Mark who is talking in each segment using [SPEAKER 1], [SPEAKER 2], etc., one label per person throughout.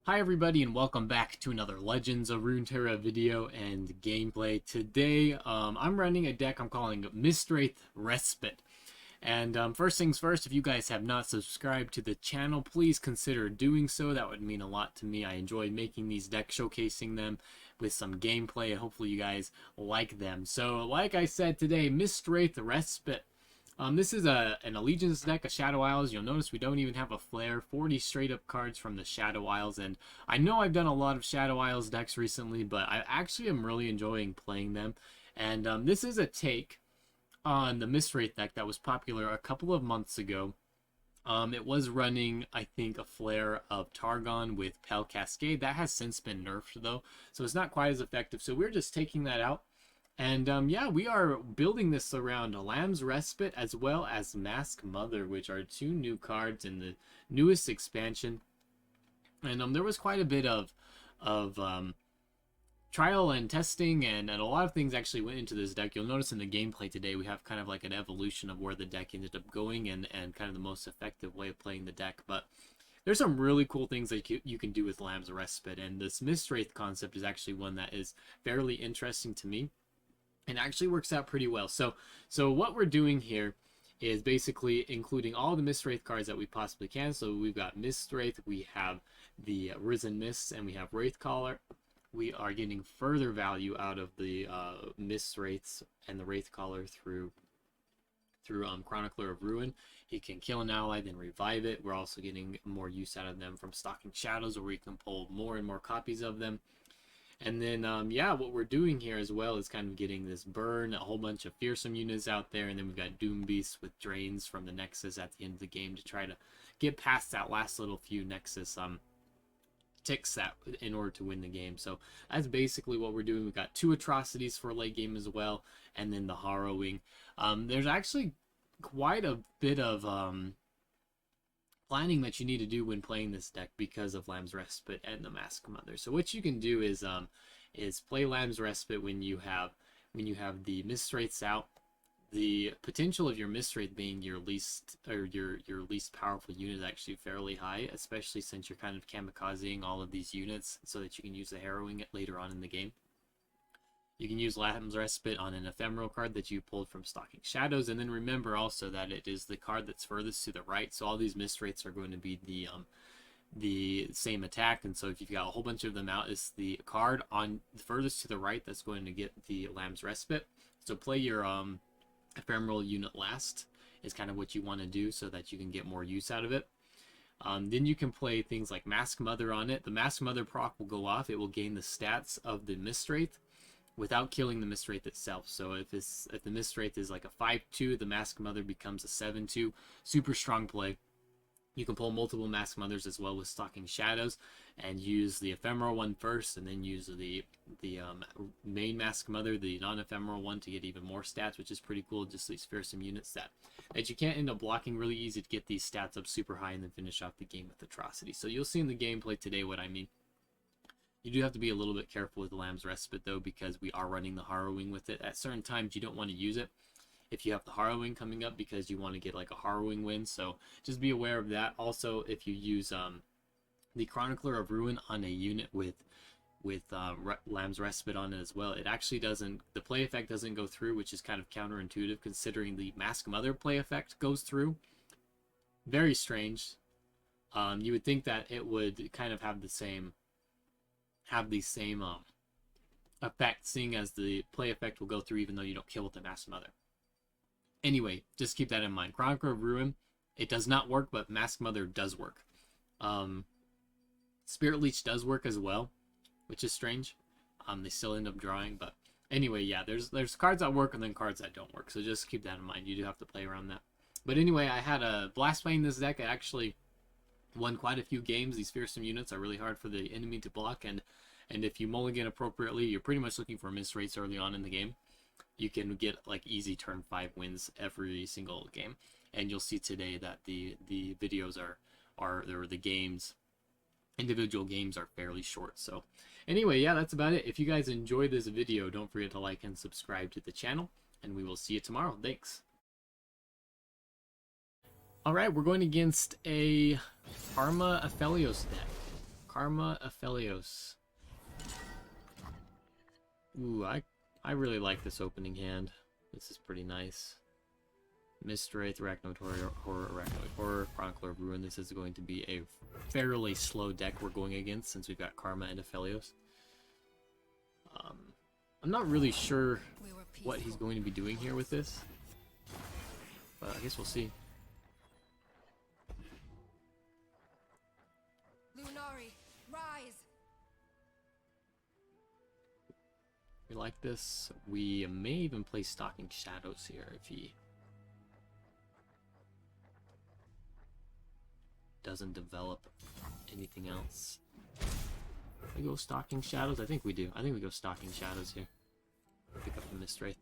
[SPEAKER 1] Hi everybody and welcome back to another Legends of Runeterra video and gameplay. Today I'm running a deck I'm calling Mistwraith Respite. And first things first, if you guys have not subscribed to the channel, please consider doing so. That would mean a lot to me. I enjoy making these decks, showcasing them with some gameplay, and hopefully you guys like them. So like I said today, Mistwraith Respite. This is an Allegiance deck, a Shadow Isles. You'll notice we don't even have a flare. 40 straight up cards from the Shadow Isles, and I know I've done a lot of Shadow Isles decks recently, but I actually am really enjoying playing them. And this is a take on the Mistwraith deck that was popular a couple of months ago. It was running, I think, a flare of Targon with Pale Cascade. That has since been nerfed, though, so it's not quite as effective. So we're just taking that out. And yeah, we are building this around Lamb's Respite as well as Mask Mother, which are two new cards in the newest expansion. And there was quite a bit of trial and testing, and a lot of things actually went into this deck. You'll notice in the gameplay today we have kind of like an evolution of where the deck ended up going and kind of the most effective way of playing the deck. But there's some really cool things that you can do with Lamb's Respite, and this Mistwraith concept is actually one that is fairly interesting to me. And actually works out pretty well. So what we're doing here is basically including all the Mistwraith cards that we possibly can. So we've got Mistwraith, we have the Risen Mists, and we have Wraithcaller. We are getting further value out of the Mistwraiths and the Wraithcaller through Chronicler of Ruin. He can kill an ally, then revive it. We're also getting more use out of them from Stalking Shadows, where we can pull more and more copies of them. And then, yeah, what we're doing here as well is kind of getting this burn, a whole bunch of fearsome units out there, and then we've got Doom Beasts with drains from the Nexus at the end of the game to try to get past that last little few Nexus ticks that in order to win the game. So that's basically what we're doing. We've got two Atrocities for late game as well, and then the Harrowing. There's actually quite a bit of planning that you need to do when playing this deck because of Lamb's Respite and the Mask Mother. So what you can do is play Lamb's Respite when you have the Mistwraiths out. The potential of your Mistwraith being your least powerful unit is actually fairly high, especially since you're kind of kamikazing all of these units so that you can use the Harrowing later on in the game. You can use Lamb's Respite on an ephemeral card that you pulled from Stalking Shadows, and then remember also that it is the card that's furthest to the right, so all these Mistwraiths are going to be the same attack, and so if you've got a whole bunch of them out, it's the card on the furthest to the right that's going to get the Lamb's Respite. So play your ephemeral unit last is kind of what you want to do so that you can get more use out of it. Then you can play things like Mask Mother on it. The Mask Mother proc will go off. It will gain the stats of the Mistwraith without killing the Mistwraith itself. So if the Mistwraith is like a 5/2, the Mask Mother becomes a 7/2. Super strong play. You can pull multiple Mask Mothers as well with Stalking Shadows, and use the ephemeral one first, and then use the main Mask Mother, the non-ephemeral one, to get even more stats, which is pretty cool. Just these fearsome units that you can't end up blocking. Really easy to get these stats up super high and then finish off the game with Atrocity. So you'll see in the gameplay today what I mean. You do have to be a little bit careful with Lamb's Respite, though, because we are running the Harrowing with it. At certain times, you don't want to use it if you have the Harrowing coming up, because you want to get like a Harrowing win. So just be aware of that. Also, if you use the Chronicler of Ruin on a unit with Lamb's Respite on it as well, it actually doesn't, the play effect doesn't go through, which is kind of counterintuitive considering the Mask Mother play effect goes through. Very strange. You would think that it would kind of have the same effect, seeing as the play effect will go through even though you don't kill with the Mask Mother. Anyway, just keep that in mind. Chronicler of Ruin, it does not work, but Mask Mother does work. Spirit Leech does work as well, which is strange. They still end up drawing, but anyway, yeah, there's cards that work and then cards that don't work, so just keep that in mind. You do have to play around that. But anyway, I had a blast playing this deck. I actually won quite a few games. These fearsome units are really hard for the enemy to block, and if you mulligan appropriately, you're pretty much looking for Mistwraiths early on in the game. You can get like easy turn 5 wins every single game, and you'll see today that the videos or the games, individual games, are fairly short. So anyway, yeah, that's about it. If you guys enjoyed this video, don't forget to like and subscribe to the channel, and we will see you tomorrow. Thanks. Alright, we're going against a Karma Aphelios deck. Karma Aphelios. Ooh, I really like this opening hand. This is pretty nice. Mistwraith, Arachnoid Horror, Arachnoid Horror, Chronicler of Ruin. This is going to be a fairly slow deck we're going against since we've got Karma and Aphelios. I'm not really sure what he's going to be doing here with this, but I guess we'll see.
[SPEAKER 2] Lunari, rise.
[SPEAKER 1] We like this. We may even play Stalking Shadows here if he doesn't develop anything else. We go Stalking Shadows? I think we do. I think we go Stalking Shadows here. Pick up the Mistwraith.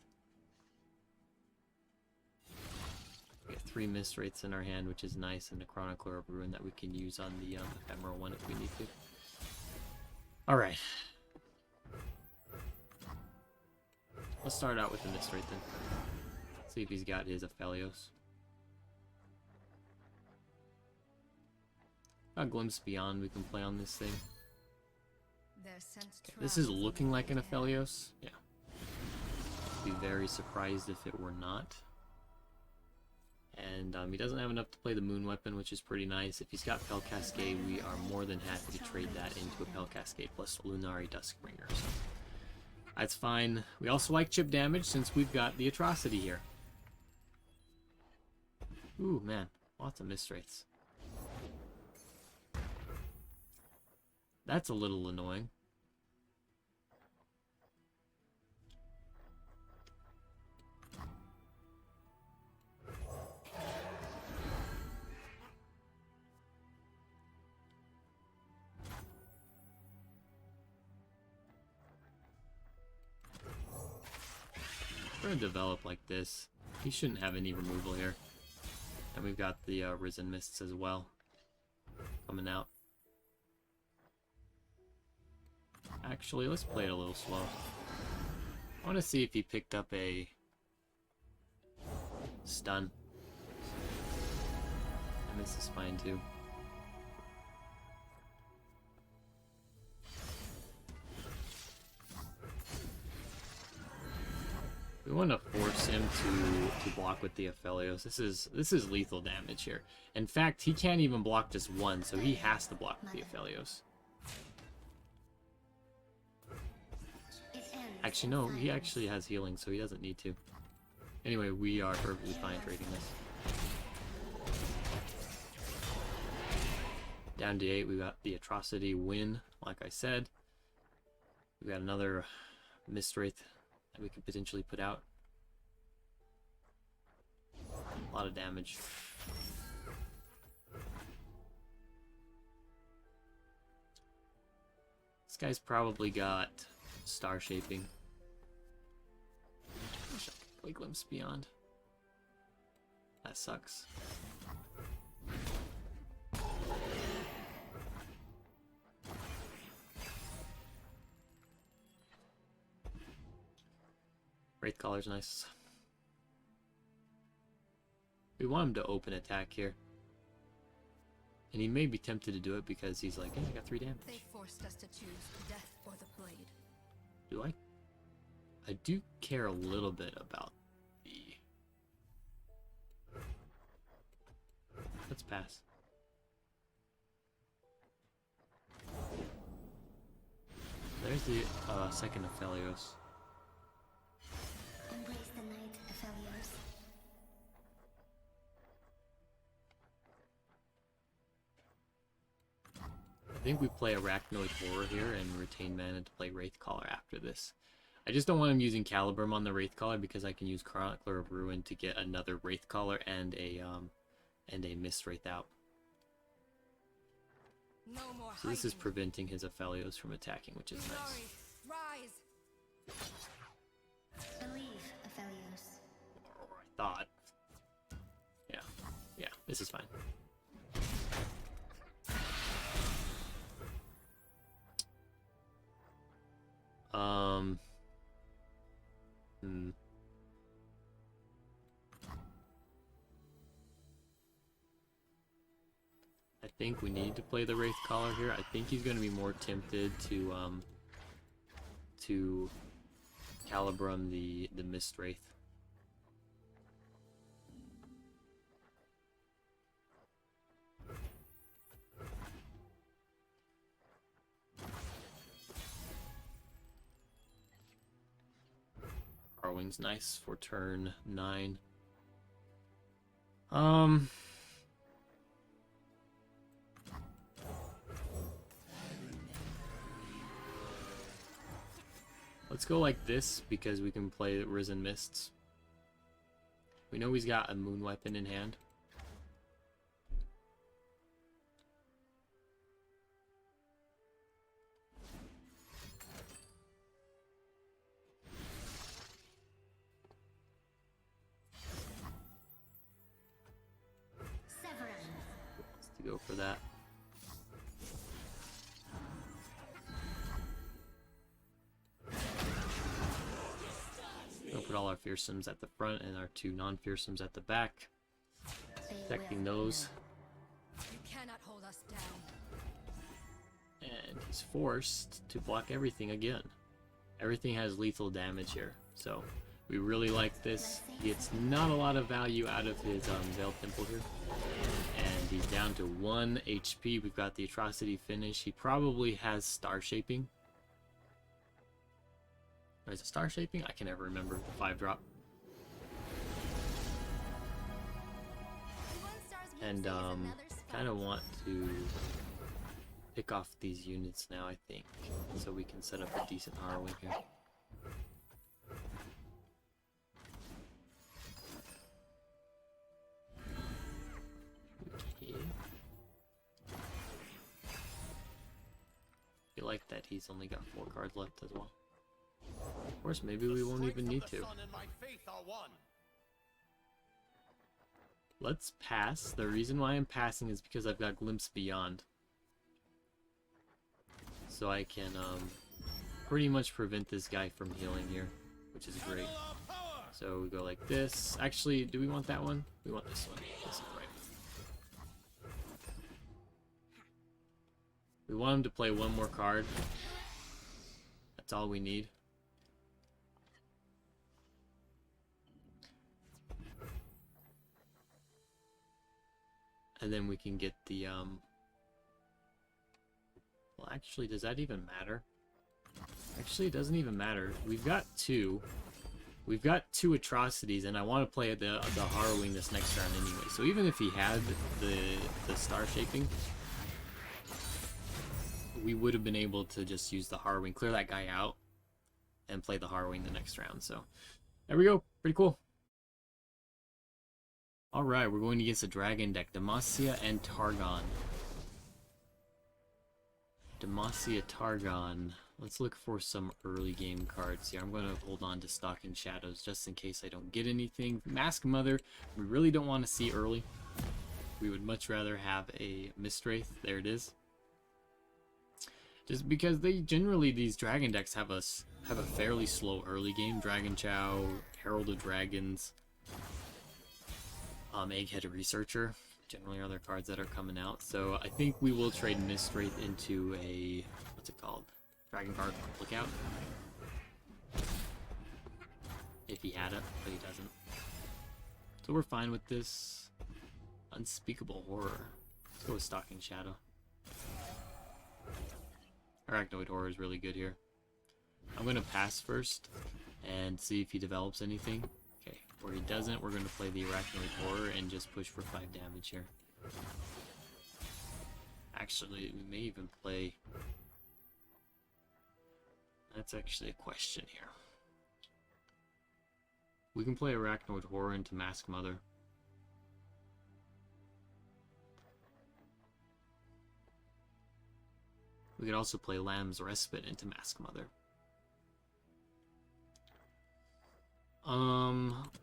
[SPEAKER 1] We get 3 Mistwraiths in our hand, which is nice, and the Chronicler of Ruin that we can use on the Ephemeral one if we need to. Alright. Let's start out with the Mistwraith then. See if he's got his Aphelios. Got Glimpse Beyond we can play on this thing. Okay, this is looking like an Aphelios. Yeah. Be very surprised if it were not. And he doesn't have enough to play the Moon Weapon, which is pretty nice. If he's got Pel Cascade, we are more than happy to trade that into a Pel Cascade plus Lunari Duskbringer. So that's fine. We also like chip damage since we've got the Atrocity here. Ooh, man. Lots of Mistwraiths. That's a little annoying. We're going to develop like this. He shouldn't have any removal here. And we've got the Risen Mists as well coming out. Actually, let's play it a little slow. I want to see if he picked up a stun. And this is fine too. We want to force him to block with the Aphelios. This is lethal damage here. In fact, he can't even block just one, so he has to block with the Aphelios. Actually, no, he actually has healing, so he doesn't need to. Anyway, we are perfectly fine trading this. Down to 8, we got the Atrocity win, like I said. We got another Mistwraith that we could potentially put out. A lot of damage. This guy's probably got Star Shaping. Wish I could play Glimpse Beyond. That sucks. Wraith Collar's nice. We want him to open attack here. And he may be tempted to do it because he's like, hey, I got 3 damage.
[SPEAKER 2] They forced us to choose death or the blade.
[SPEAKER 1] Do I? I do care a little bit about the... Let's pass. There's the second Aphelios.
[SPEAKER 3] Embrace the night, Aphelios.
[SPEAKER 1] I think we play Arachnoid Horror here and retain mana to play Wraith Collar after this. I just don't want him using Calibrum on the Wraith Collar because I can use Chronicler of Ruin to get another Wraith Collar and a Mistwraith out.
[SPEAKER 2] No more
[SPEAKER 1] So this is
[SPEAKER 2] hiding.
[SPEAKER 1] preventing his Aphelios from attacking, which is nice.
[SPEAKER 2] Lunari, rise.
[SPEAKER 3] Believe, Aphelios.
[SPEAKER 1] Or I thought. Yeah, this is fine. I think we need to play the Wraith Caller here. I think he's going to be more tempted to Calibrum the Mistwraith. Harrowing's nice for turn 9. Let's go like this because we can play Risen Mists. We know he's got a moon weapon in hand. Let's go for that. We'll put all our fearsomes at the front and our 2 non-fearsomes at the back. Protecting those.
[SPEAKER 2] You cannot hold us down.
[SPEAKER 1] And he's forced to block everything again. Everything has lethal damage here. So we really like this. He gets not a lot of value out of his Veiled Temple here. And he's down to 1 HP. We've got the Atrocity finish. He probably has Star Shaping. Or is it Star Shaping? I can never remember the 5-drop. And kind of want to pick off these units now, I think, so we can set up a decent Harrowing here. Okay. I feel like that he's only got 4 cards left as well. Of course, maybe we won't even need to. Let's pass. The reason why I'm passing is because I've got Glimpse Beyond. So I can pretty much prevent this guy from healing here, which is great. So we go like this. Actually, do we want that one? We want this one. This is right. We want him to play 1 more card. That's all we need. And then we can get the, well, actually, does that even matter? Actually, it doesn't even matter. We've got 2. We've got 2 Atrocities, and I want to play the Harrowing this next round anyway. So even if he had the Star Shaping, we would have been able to just use the Harrowing, clear that guy out, and play the Harrowing the next round. So there we go. Pretty cool. Alright, we're going against a dragon deck, Demacia and Targon. Demacia, Targon. Let's look for some early game cards here. I'm going to hold on to Stalking Shadows just in case I don't get anything. Mask Mother, we really don't want to see early. We would much rather have a Mistwraith. There it is. Just because they generally, these dragon decks have a fairly slow early game. Dragon Chow, Herald of Dragons, Egghead Researcher, generally are their cards that are coming out. So I think we will trade Mistwraith into a, what's it called? Dragon Guard Lookout. If he had it, but he doesn't. So we're fine with this. Unspeakable Horror. Let's go with Stalking Shadow. Arachnoid Horror is really good here. I'm going to pass first and see if he develops anything. Okay, where he doesn't, we're going to play the Arachnoid Horror and just push for 5 damage here. Actually, we may even play... That's actually a question here. We can play Arachnoid Horror into Mask Mother. We could also play Lamb's Respite into Mask Mother.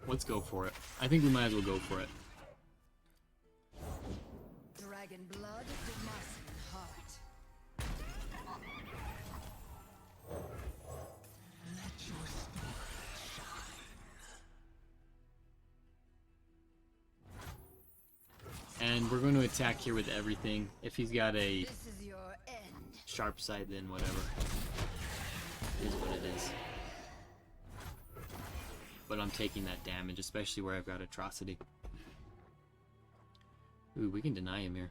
[SPEAKER 1] Let's go for it. I think we might as well go for it.
[SPEAKER 2] Dragon blood, Demacian heart.
[SPEAKER 4] Let your story shine.
[SPEAKER 1] And we're going to attack here with everything. If he's got a
[SPEAKER 2] This is your end.
[SPEAKER 1] sharp side, then whatever. It is what it is. But I'm taking that damage, especially where I've got Atrocity. Ooh, we can deny him here.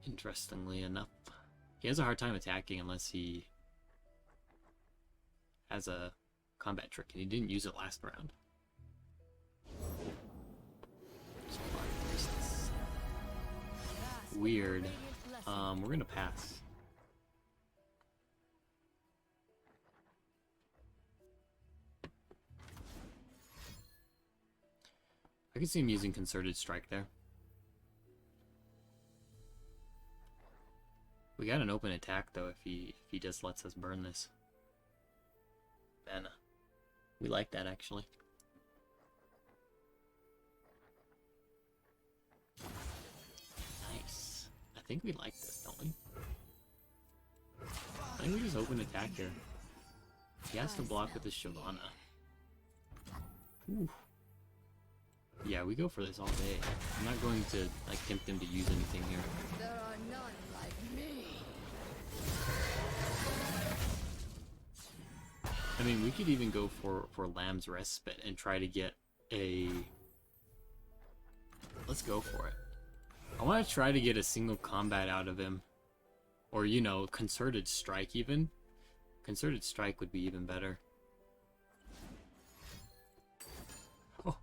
[SPEAKER 1] Interestingly enough. He has a hard time attacking unless he has a combat trick, and he didn't use it last round. Weird. We're gonna pass. I can see him using Concerted Strike there. We got an open attack though if he just lets us burn this. Mana. We like that actually. Nice. I think we like this, don't we? I think we just open attack here. He has to block with the Shyvana. Ooh. Yeah, we go for this all day. I'm not going to like tempt him to use anything here.
[SPEAKER 2] There are none like me.
[SPEAKER 1] I mean, we could even go for Lamb's Respite and try to get a... Let's go for it. I want to try to get a single combat out of him. Or, you know, Concerted Strike even. Concerted Strike would be even better. Oh.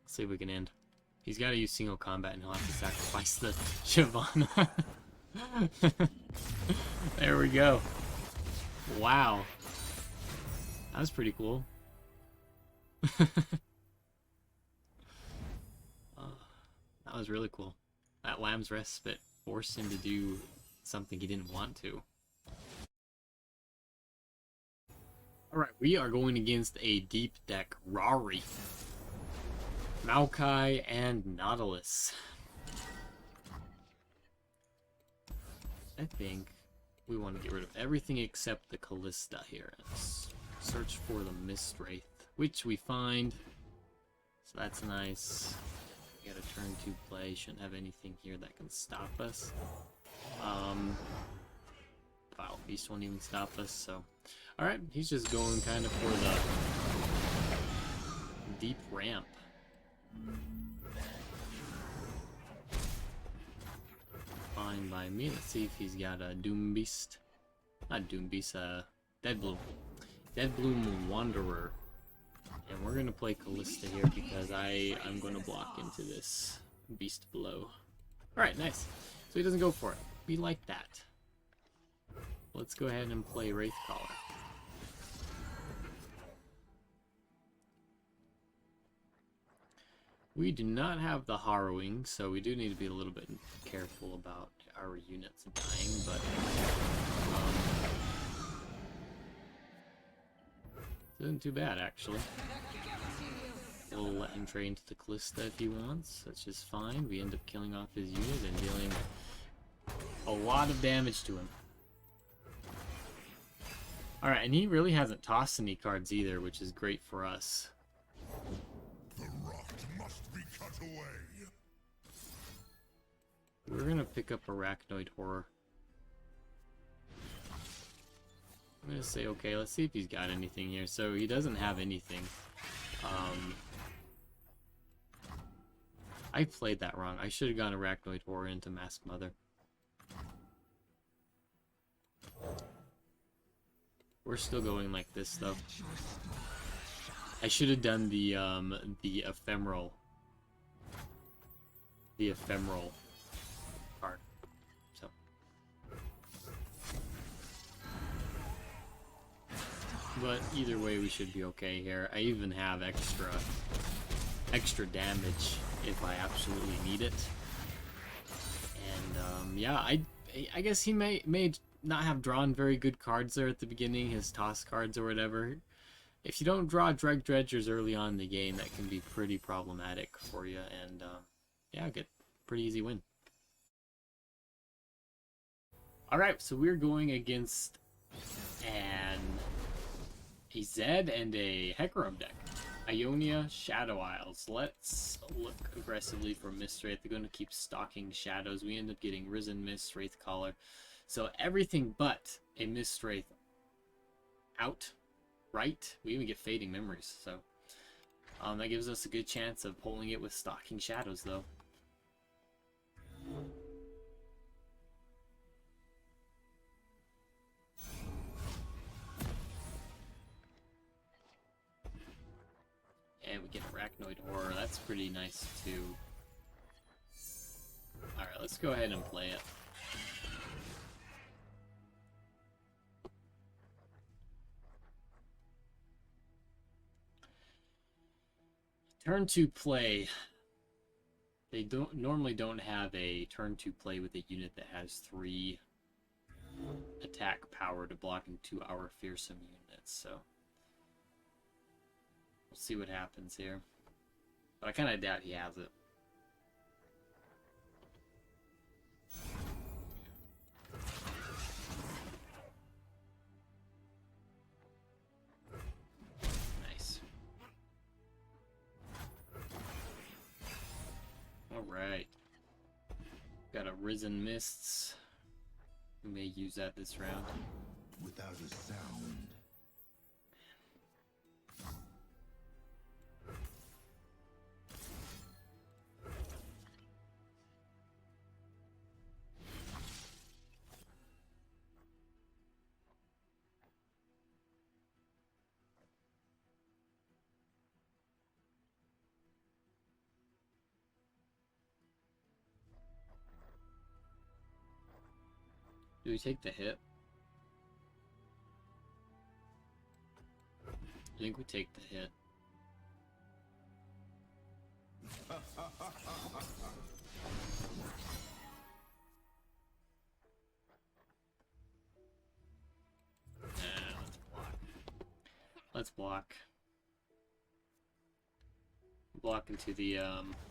[SPEAKER 1] Let's see if we can end. He's got to use single combat and he'll have to sacrifice the Shyvana. There we go. Wow. That was pretty cool. That was really cool. That Lamb's Respite forced him to do something he didn't want to. Alright, we are going against a deep deck Rari, Maokai, and Nautilus. I think we want to get rid of everything except the Callista here. Let's search for the Mistwraith, which we find. So that's nice. We got a turn 2 play. Shouldn't have anything here that can stop us. Foul Feast won't even stop us, so... Alright, he's just going kind of for the deep ramp. Fine by me. Let's see if he's got a Doom Beast. Not Doom Beast, Deadbloom. Deadbloom Wanderer. And we're gonna play Callista here because I'm gonna block into this Beast below. Alright, nice. So he doesn't go for it. We like that. Let's go ahead and play Wraithcaller. We do not have the Harrowing, so we do need to be a little bit careful about our units dying, but isn't too bad actually. We'll let him train to the Callista if he wants, that's just fine. We end up killing off his unit and dealing a lot of damage to him. Alright, and he really hasn't tossed any cards either, which is great for us.
[SPEAKER 4] The rot must be cut away.
[SPEAKER 1] We're gonna pick up Arachnoid Horror. I'm gonna say, okay, let's see if he's got anything here. So he doesn't have anything. I played that wrong. I should have gone Arachnoid Horror into Mask Mother. We're still going like this though. I should have done the ephemeral card. So but either way we should be okay here. I even have extra damage if I absolutely need it. And yeah, I guess he may not have drawn very good cards there at the beginning, his toss cards or whatever. If you don't draw Dreg Dredgers early on in the game, that can be pretty problematic for you, and yeah, get a pretty easy win. Alright, so we're going against and a Zed and a Hecarim deck. Ionia, Shadow Isles. Let's look aggressively for Mistwraith. They're going to keep stocking shadows. We end up getting Risen Mist, Wraith Collar. So everything but a Mistwraith out, right? We even get Fading Memories. So that gives us a good chance of pulling it with stocking shadows, though. And we get Arachnoid Horror. That's pretty nice, too. Alright, let's go ahead and play it. Turn 2 play. They normally don't have a turn 2 play with a unit that has 3 attack power to blocking 2-hour fearsome units, so we'll see what happens here. But I kind of doubt he has it. Nice. Alright. Got a Risen Mists. We may use that this round.
[SPEAKER 4] Without a sound.
[SPEAKER 1] Do we take the hit? I think we take the hit. Let's block. Let's block. Block into the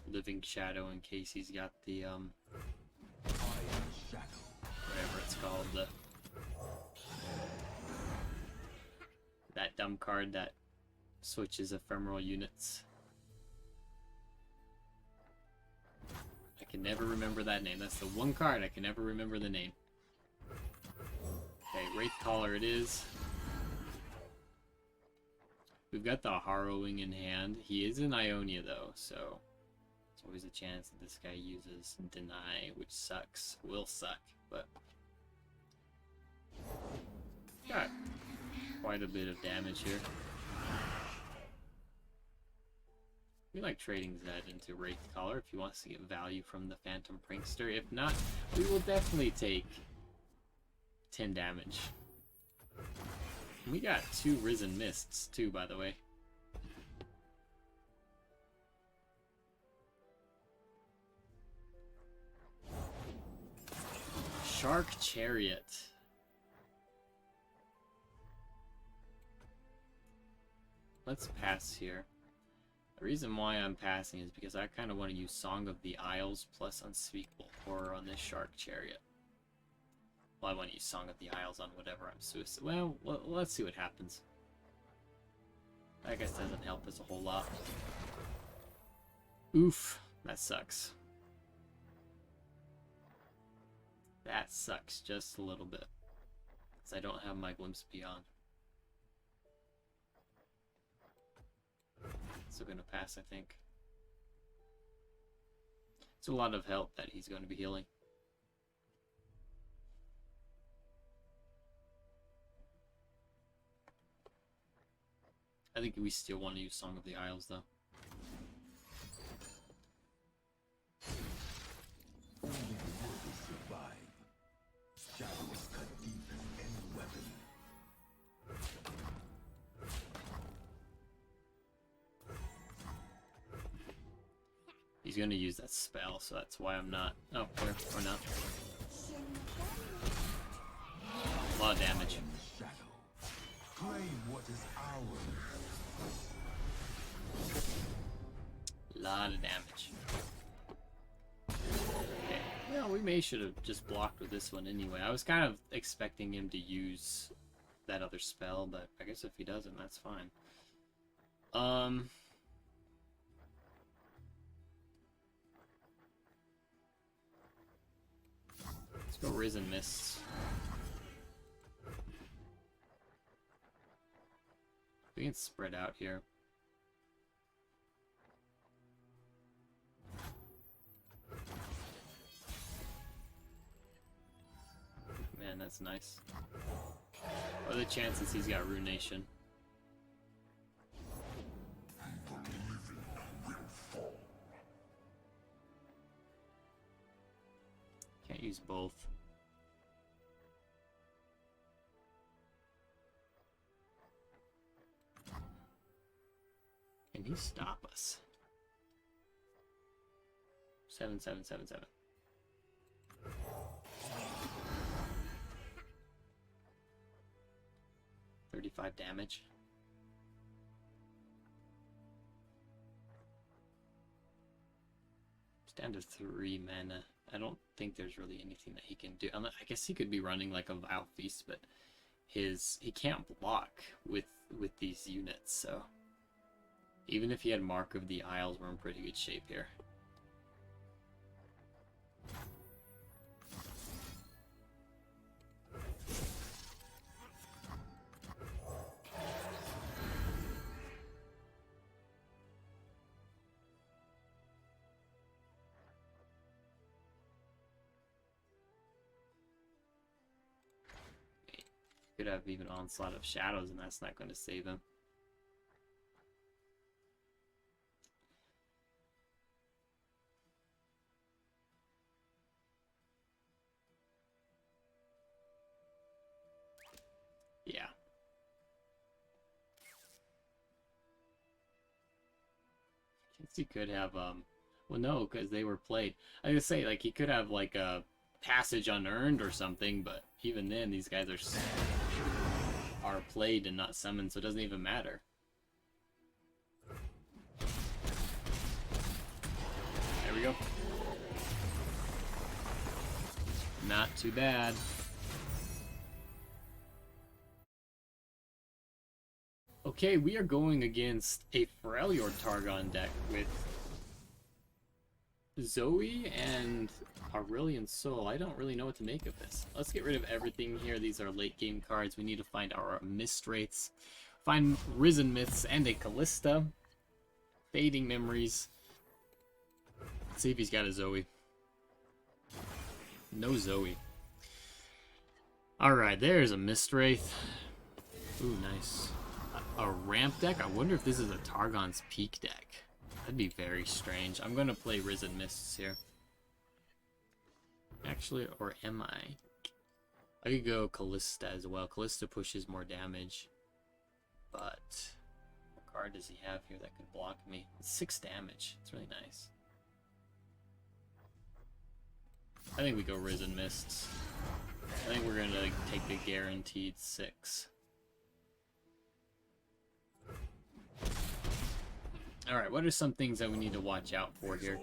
[SPEAKER 1] Living Shadow in case he's got the whatever it's called, that dumb card that switches ephemeral units. I can never remember that name. That's the one card I can never remember the name. Okay, Wraith Collar it is. We've got the Harrowing in hand. He is in Ionia though, so there's always a chance that this guy uses Deny, which sucks. Will suck, but got quite a bit of damage here. We like trading Zed into Wraith Collar if he wants to get value from the Phantom Prankster. If not, we will definitely take 10 damage. We got 2 Risen Mists too, by the way. Shark Chariot. Let's pass here. The reason why I'm passing is because I kind of want to use Song of the Isles plus Unspeakable Horror on this Shark Chariot. Well, I want to use Song of the Isles on whatever I'm suicide. Well, let's see what happens. I guess doesn't help us a whole lot. Oof, that sucks. That sucks just a little bit. Because I don't have my Glimpse Beyond. Still gonna pass, I think. It's a lot of help that he's going to be healing. I think we still want to use Song of the Isles, though.
[SPEAKER 4] Only the worthy survive. Shadows cut deep as any weapon.
[SPEAKER 1] He's going to use that spell, so that's why I'm not. Oh, or not. A lot of damage.
[SPEAKER 4] Shadow. Claim what is ours.
[SPEAKER 1] A lot of damage. Okay. Well, we may should have just blocked with this one anyway. I was kind of expecting him to use that other spell, but I guess if he doesn't, that's fine. Let's go Risen Mists. We can spread out here. Man, that's nice. What are the chances he's got Ruination? Can't use both. Can he stop us? 7, 7, 7, 7. 35 damage. It's down to 3 mana. I don't think there's really anything that he can do. I guess he could be running like a Vile Feast, but he can't block with these units, so even if he had Mark of the Isles, we're in pretty good shape here. Could have even Onslaught of Shadows, and that's not going to save him. Yeah. Guess he could have, well, no, because they were played. I was gonna say, like, he could have, like, a Passage Unearned or something, but even then, these guys are played and not summoned, so it doesn't even matter. There we go. Not too bad. Okay, we are going against a Freljord Targon deck with Zoe and Aurelion Soul. I don't really know what to make of this. Let's get rid of everything here. These are late game cards. We need to find our Mistwraiths, find Risen Myths, and a Callista. Fading Memories. Let's see if he's got a Zoe. No Zoe. Alright, there's a Mistwraith. Ooh, nice. A ramp deck? I wonder if this is a Targon's Peak deck. That'd be very strange. I'm going to play Risen Mists here. Actually, or am I? I could go Callista as well. Callista pushes more damage. But what card does he have here that could block me? It's 6 damage. It's really nice. I think we go Risen Mists. I think we're going to take the guaranteed 6. Alright, what are some things that we need to watch out for here?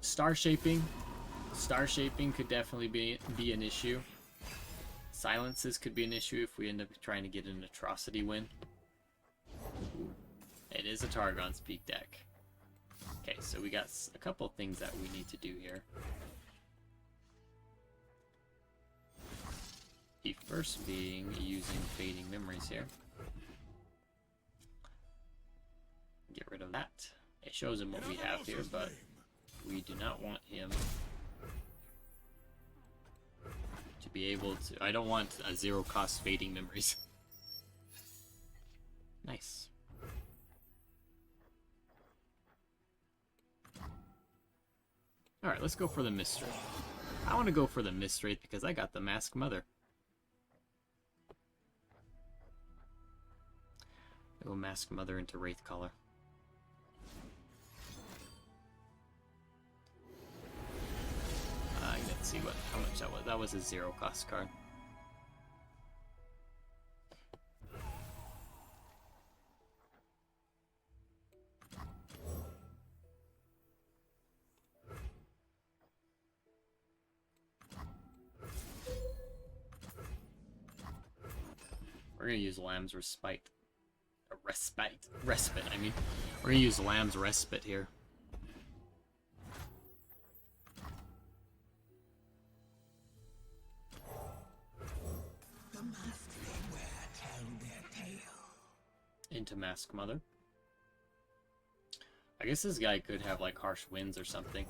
[SPEAKER 1] Star Shaping. Star Shaping could definitely be an issue. Silences could be an issue if we end up trying to get an Atrocity win. It is a Targon's Peak deck. Okay, so we got a couple things that we need to do here. The first being using Fading Memories here. Get rid of that. It shows him what we have here, but we do not want him to be able to... I don't want a 0-cost Fading Memories. Nice. Alright, let's go for the Mistwraith. I want to go for the Mistwraith because I got the Mask Mother. Go Mask Mother into Wraith Caller. Let's see how much that was. That was a 0-cost card. We're gonna use Lamb's Respite. Respite, I mean. We're gonna use Lamb's Respite here. Into Mask Mother. I guess this guy could have like harsh winds or something.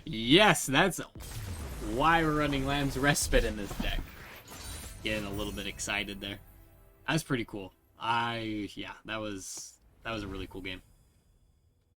[SPEAKER 1] Yes, that's why we're running Lamb's Respite in this deck. Getting a little bit excited there. That's pretty cool. Yeah, that was a really cool game.